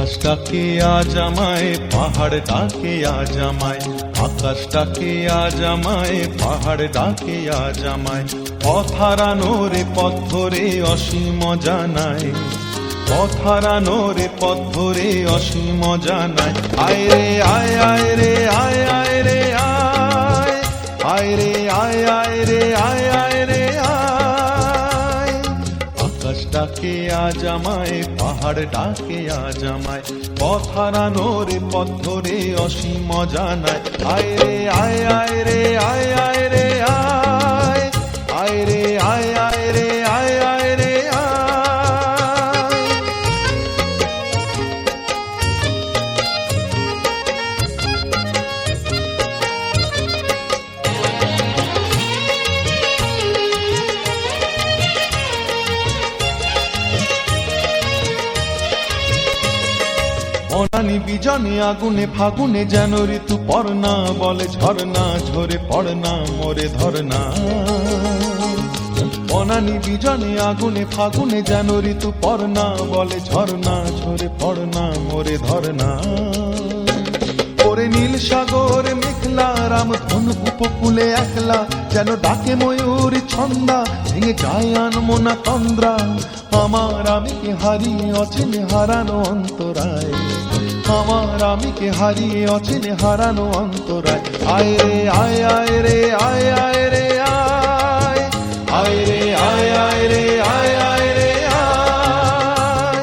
আকাশটাকে আজ আমায়, পাহাড় ডাকে আজ আমায়, আকাশটাকে আজ আমায়, পাহাড় ডাকে আজ আমায়। পথ হারানো রে পথ ধরে অসীম জানায়, পথ হারানো রে পথ ধরে অসীম জানায়। আয় রে আয়, আয় রে আয়, আয় রে আয়, আয় রে আয়, আয় রে আয়, আয় রে আয়। আকাশটাকে আজ আমায়, পাহাড় ডাকে আজ আমায়, পথ হারানো রে পথ ধরে অসীম জানায়। আয় রে আয়, আয় রে আয়, আয় রে আয়, আয় রে আয়, আয় রে আয়, আয় রে আয়। অনানি বিজনে আগুনে ফাগুনে যেন ঋতু পড়না, বলে ঝরনা ঝরে পড়না মোরে ধরনা। অনানি বিজনে আগুনে ফাগুনে যেন ঋতু পড়না, বলে ঝরনা ঝরে পড়না মোরে ধরনা। ওরে নীল সাগর মেঘলা, রাম ধন উপকূলে একলা, যেন ডাকে ময়ূর ছন্দা, ভেঙে যায় আনমনা তন্দ্রা। আমার আমিকে হারিয়ে অচেনে হারানো অন্তরায়, আমার আমিকে হারিয়ে অচেনে হারানো অন্তরায়। আয় রে আয়, আয় রে আয়, আয় রে আয়, আয় রে আয়, আয় রে আয়, আয় রে আয়।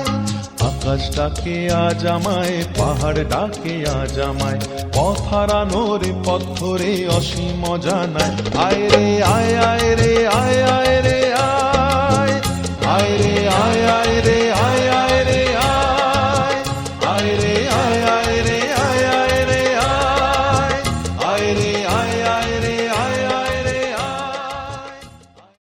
আকাশটাকে আজ আমায়, পাহাড় ডাকে আজ আমায়, পথ হারানো রে পথ ধরে অসীম জানায়। আয় রে আয়, আয় রে